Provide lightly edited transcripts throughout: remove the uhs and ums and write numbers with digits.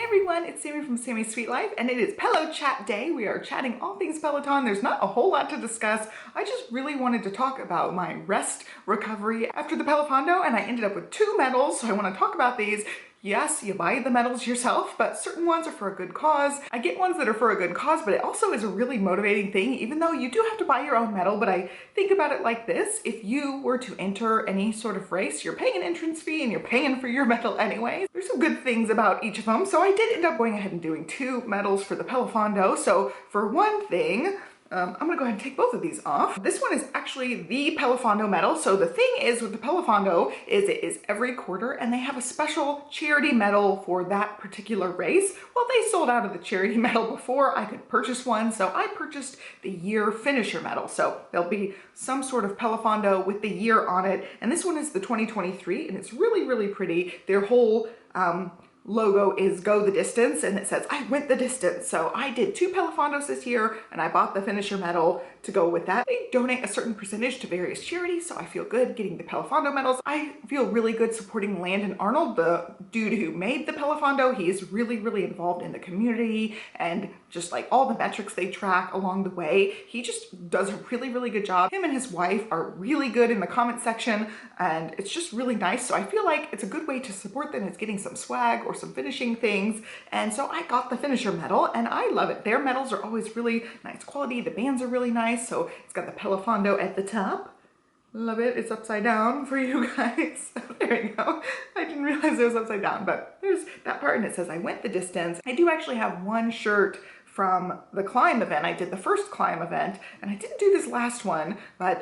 everyone, it's Sami from Sami's Sweet Life, and it is PeloChat day. We are chatting all things Peloton. There's not a whole lot to discuss. I just really wanted to talk about my rest recovery after the PeloFondo, and I ended up with 2 medals, so I want to talk about these. Yes, you buy the medals yourself, but certain ones are for a good cause. I get ones that are for a good cause, but it also is a really motivating thing, even though you do have to buy your own medal. But I think about it like this: if you were to enter any sort of race, you're paying an entrance fee and you're paying for your medal anyway. There's some good things about each of them. So I did end up going ahead and doing 2 medals for the PeloFondo. So for one thing, I'm gonna go ahead and take both of these off. This one is actually the PeloFondo medal. So the thing is with the PeloFondo is it is every quarter, and they have a special charity medal for that particular race. Well, they sold out of the charity medal before I could purchase one, so I purchased the year finisher medal. So there'll be some sort of PeloFondo with the year on it, and this one is the 2023, and it's really, really pretty. Their whole logo is go the distance, and it says I went the distance. So I did 2 PeloFondos this year, and I bought the finisher medal to go with that. They donate a certain percentage to various charities, so I feel good getting the PeloFondo medals. I feel really good supporting Landon Arnold, the dude who made the PeloFondo. He is really, really involved in the community and just like all the metrics they track along the way. He just does a really, really good job. Him and his wife are really good in the comment section, and it's just really nice. So I feel like it's a good way to support them, is getting some swag or some finishing things. And so I got the finisher medal, and I love it. Their medals are always really nice quality. The bands are really nice. So it's got the PeloFondo at the top. Love it. It's upside down for you guys. There you go. I didn't realize it was upside down, but there's that part, and it says I went the distance. I do actually have one shirt from the climb event. I did the first climb event, and I didn't do this last one, but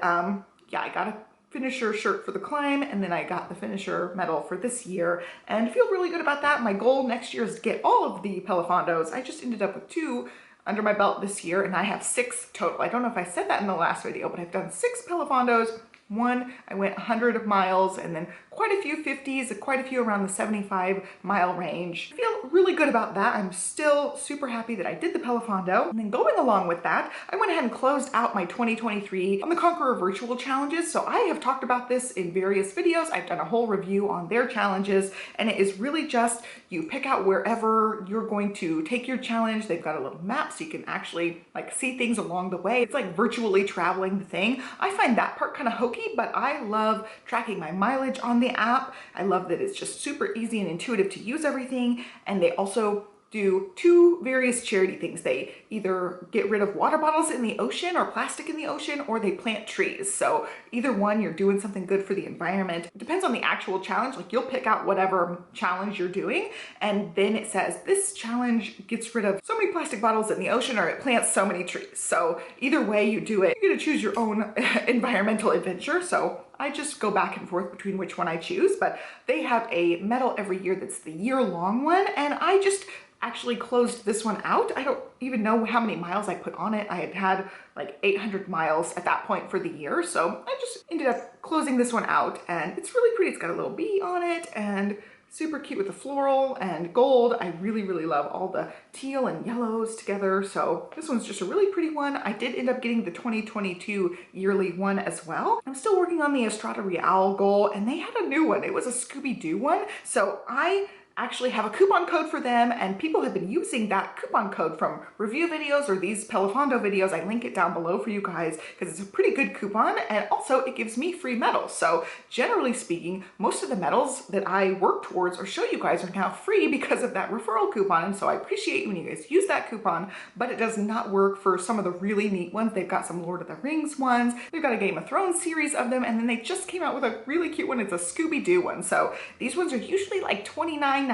yeah, I got a finisher shirt for the climb, and then I got the finisher medal for this year, and feel really good about that. My goal next year is to get all of the PeloFondos. I just ended up with 2 under my belt this year, and I have 6 total. I don't know if I said that in the last video, but I've done 6 PeloFondos. One, I went 100 miles, and then quite a few 50s, quite a few around the 75-mile range. I feel really good about that. I'm still super happy that I did the PeloFondo. And then going along with that, I went ahead and closed out my 2023 on the Conqueror virtual challenges. So I have talked about this in various videos. I've done a whole review on their challenges, and it is really just you pick out wherever you're going to take your challenge. They've got a little map so you can actually like see things along the way. It's like virtually traveling the thing. I find that part kind of hokey, but I love tracking my mileage on the app. I love that it's just super easy and intuitive to use everything. And they also do 2 various charity things. They either get rid of water bottles in the ocean or plastic in the ocean, or they plant trees. So either one, you're doing something good for the environment. It depends on the actual challenge. Like you'll pick out whatever challenge you're doing, and then it says this challenge gets rid of so many plastic bottles in the ocean, or it plants so many trees. So either way you do it, you're gonna choose your own environmental adventure. So I just go back and forth between which one I choose, but they have a medal every year that's the year-long one, and I just actually closed this one out. I don't even know how many miles I put on it. I had like 800 miles at that point for the year, so I just ended up closing this one out, and it's really pretty. It's got a little bee on it, and super cute with the floral and gold. I really, really love all the teal and yellows together. So this one's just a really pretty one. I did end up getting the 2022 yearly one as well. I'm still working on the Estrada Real goal, and they had a new one. It was a Scooby-Doo one. So I actually have a coupon code for them, and people have been using that coupon code from review videos or these PeloFondo videos. I link it down below for you guys because it's a pretty good coupon, and also it gives me free medals. So generally speaking, most of the medals that I work towards or show you guys are now free because of that referral coupon, and so I appreciate when you guys use that coupon, but it does not work for some of the really neat ones. They've got some Lord of the Rings ones, they've got a Game of Thrones series of them, and then they just came out with a really cute one. It's a Scooby-Doo one. So these ones are usually like $29.99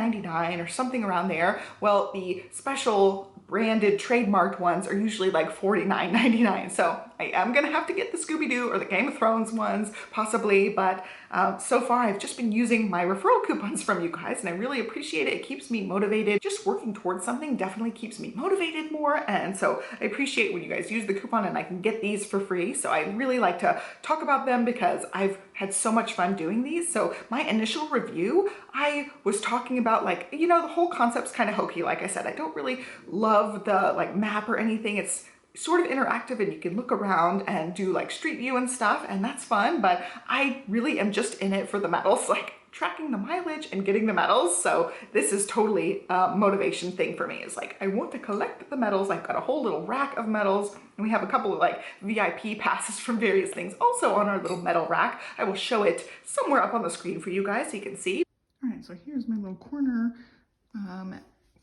or something around there. Well, the special branded trademarked ones are usually like $49.99. So I am gonna have to get the Scooby-Doo or the Game of Thrones ones possibly, but so far I've just been using my referral coupons from you guys, and I really appreciate it. It keeps me motivated. Just working towards something definitely keeps me motivated more, and so I appreciate when you guys use the coupon and I can get these for free. So I really like to talk about them because I've had so much fun doing these. So my initial review, I was talking about like, you know, the whole concept's kind of hokey. Like I said, I don't really love the like map or anything. It's sort of interactive and you can look around and do like street view and stuff, and that's fun, but I really am just in it for the medals. Like tracking the mileage and getting the medals. So this is totally a motivation thing for me. It's like, I want to collect the medals. I've got a whole little rack of medals, and we have a couple of like VIP passes from various things also on our little medal rack. I will show it somewhere up on the screen for you guys so you can see. All right, so here's my little corner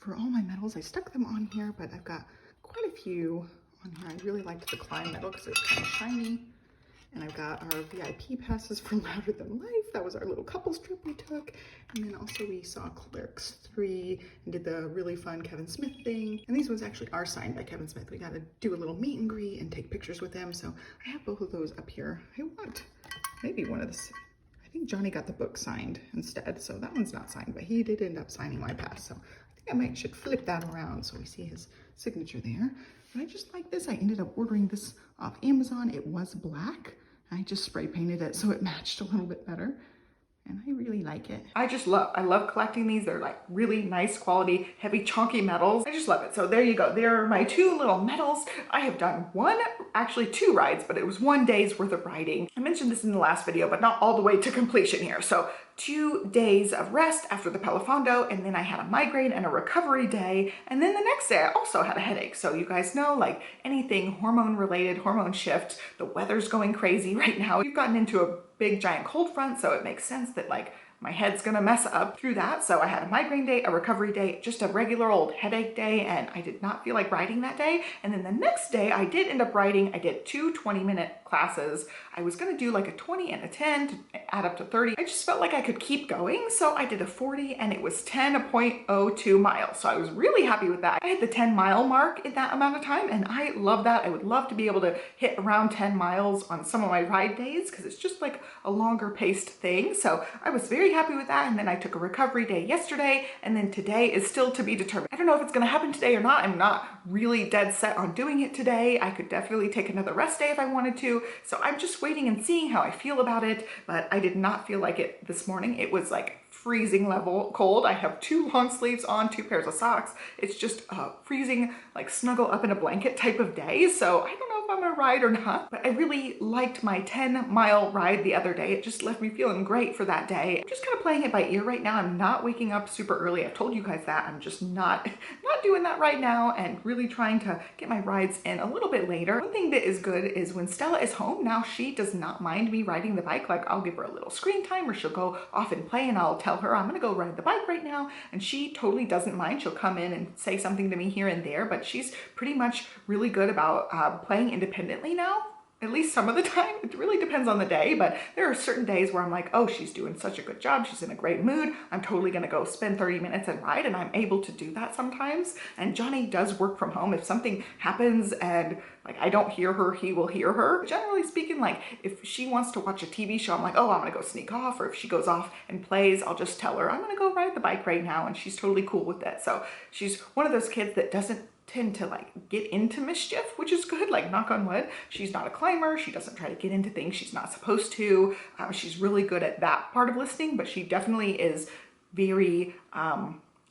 for all my medals. I stuck them on here, but I've got quite a few on here. I really liked the climb medal because it's kind of shiny. And I've got our VIP passes from Louder Than Life. That was our little couples trip we took. And then also we saw Clerks 3 and did the really fun Kevin Smith thing. And these ones actually are signed by Kevin Smith. We got to do a little meet and greet and take pictures with him. So I have both of those up here. I want maybe one of this. I think Johnny got the book signed instead. So that one's not signed, but he did end up signing my pass. So I think I should flip that around so we see his signature there. But I just like this. I ended up ordering this off Amazon. It was black. I just spray painted it so it matched a little bit better. And I really like it. I love collecting these. They're like really nice quality, heavy, chunky medals. I just love it. So there you go. There are my two little medals. I have done actually two rides, but it was 1 day's worth of riding. I mentioned this in the last video, but not all the way to completion here. So 2 days of rest after the PeloFondo, and then I had a migraine and a recovery day. And then the next day I also had a headache. So you guys know, like anything hormone related, hormone shift, the weather's going crazy right now. We've gotten into a big giant cold front, so it makes sense that like my head's gonna mess up through that. So I had a migraine day, a recovery day, just a regular old headache day, and I did not feel like riding that day. And then the next day I did end up riding. I did 2 20-minute classes. I was gonna do like a 20 and a 10 to add up to 30. I just felt like I could keep going. So I did a 40 and it was 10.02 miles. So I was really happy with that. I hit the 10-mile mark in that amount of time, and I love that. I would love to be able to hit around 10 miles on some of my ride days because it's just like a longer paced thing. So I was very happy with that. And then I took a recovery day yesterday, and then today is still to be determined. I don't know if it's gonna happen today or not. I'm not really dead set on doing it today. I could definitely take another rest day if I wanted to. So I'm just waiting and seeing how I feel about it, but I did not feel like it this morning. It was like freezing level cold. I have 2 long sleeves on, 2 pairs of socks. It's just freezing, like snuggle up in a blanket type of day. So I don't know if I'm gonna ride or not, but I really liked my 10-mile ride the other day. It just left me feeling great for that day. I'm just kind of playing it by ear right now. I'm not waking up super early. I've told you guys that. I'm just not doing that right now, and really trying to get my rides in a little bit later. One thing that is good is when Stella is home now, she does not mind me riding the bike. Like I'll give her a little screen time, or she'll go off and play, and I'll tell her I'm gonna go ride the bike right now, and she totally doesn't mind. She'll come in and say something to me here and there, but she's pretty much really good about playing independently now. At least some of the time. It really depends on the day, but there are certain days where I'm like, oh, she's doing such a good job. She's in a great mood. I'm totally gonna go spend 30 minutes and ride, and I'm able to do that sometimes. And Johnny does work from home. If something happens and like I don't hear her, he will hear her. Generally speaking, like if she wants to watch a TV show, I'm like, oh, I'm gonna go sneak off. Or if she goes off and plays, I'll just tell her I'm gonna go ride the bike right now, and she's totally cool with it. So she's one of those kids that doesn't tend to like get into mischief, which is good, like knock on wood. She's not a climber. She doesn't try to get into things she's not supposed to. She's really good at that part of listening, but she definitely is very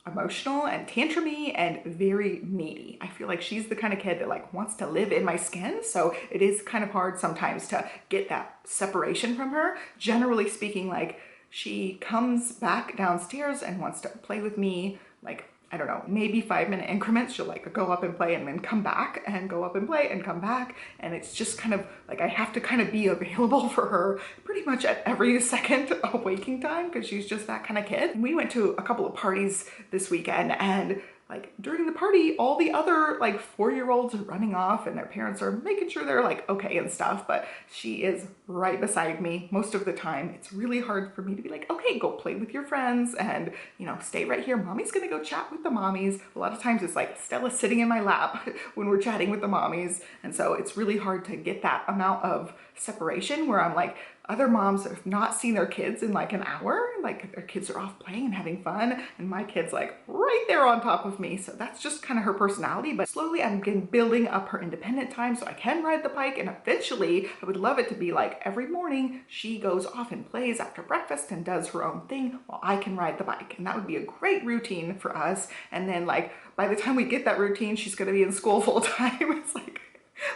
emotional and tantrumy and very needy. I feel like she's the kind of kid that like wants to live in my skin. So it is kind of hard sometimes to get that separation from her. Generally speaking, like she comes back downstairs and wants to play with me, like I don't know, maybe 5-minute increments. She'll like go up and play and then come back and go up and play and come back. And it's just kind of like, I have to kind of be available for her pretty much at every second of waking time, because she's just that kind of kid. And we went to a couple of parties this weekend, and like during the party, all the other like 4-year-olds are running off and their parents are making sure they're like okay and stuff, but she is right beside me most of the time. It's really hard for me to be like, okay, go play with your friends and, you know, stay right here. Mommy's gonna go chat with the mommies. A lot of times it's like Stella sitting in my lap when we're chatting with the mommies. And so it's really hard to get that amount of separation where I'm like, other moms have not seen their kids in like an hour, like their kids are off playing and having fun, and my kid's like right there on top of me. So that's just kind of her personality, but slowly I'm getting building up her independent time so I can ride the bike, and eventually I would love it to be like every morning she goes off and plays after breakfast and does her own thing while I can ride the bike. And that would be a great routine for us. And then like by the time we get that routine, she's gonna be in school full time. It's like,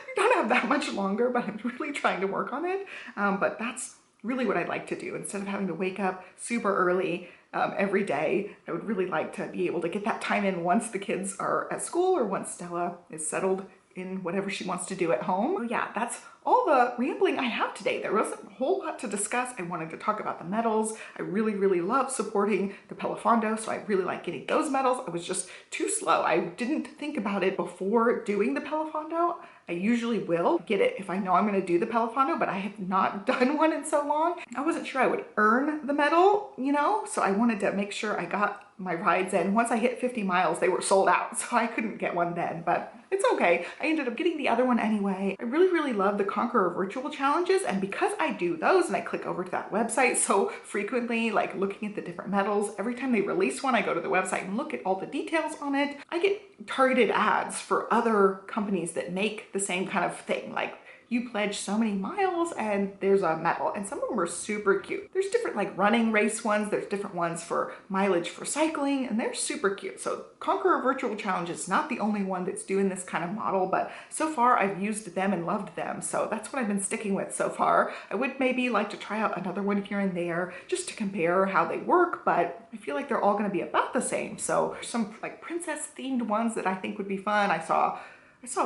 we don't have that much longer, but I'm really trying to work on it. But that's really what I'd like to do. Instead of having to wake up super early every day, I would really like to be able to get that time in once the kids are at school or once Stella is settled in whatever she wants to do at home. So yeah, that's all the rambling I have today. There wasn't a whole lot to discuss. I wanted to talk about the medals. I really love supporting the PeloFondo, so I really like getting those medals. I was just too slow. I didn't think about it before doing the PeloFondo. I usually will get it if I know I'm going to do the PeloFondo, but I have not done one in so long. I wasn't sure I would earn the medal, you know, so I wanted to make sure I got my rides in. Once I hit 50 miles, they were sold out, so I couldn't get one then, but it's okay. I ended up getting the other one anyway. I really love the Conqueror virtual challenges, and because I do those and I click over to that website so frequently, like looking at the different medals, every time they release one, I go to the website and look at all the details on it. I get targeted ads for other companies that make the same kind of thing, like you pledge so many miles and there's a medal, and some of them are super cute. There's different like running race ones, there's different ones for mileage for cycling, and they're super cute. So Conqueror Virtual Challenge is not the only one that's doing this kind of model, but so far I've used them and loved them. So that's what I've been sticking with so far. I would maybe like to try out another one here and there just to compare how they work, but I feel like they're all gonna be about the same. So there's some like princess themed ones that I think would be fun. I saw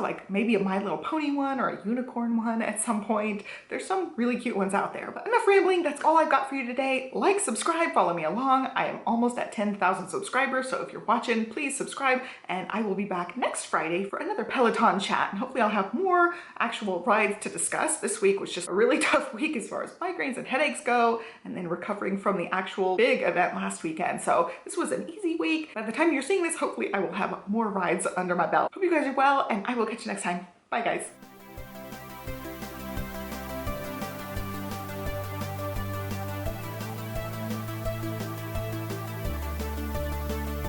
like maybe a My Little Pony one or a unicorn one at some point. There's some really cute ones out there, but enough rambling. That's all I've got for you today. Like, subscribe, follow me along. I am almost at 10,000 subscribers, so if you're watching, please subscribe, and I will be back next Friday for another Peloton chat, and hopefully I'll have more actual rides to discuss. This week was just a really tough week as far as migraines and headaches go, and then recovering from the actual big event last weekend. So this was an easy week. By the time you're seeing this, hopefully I will have more rides under my belt. Hope you guys are well, and I will catch you next time. Bye guys.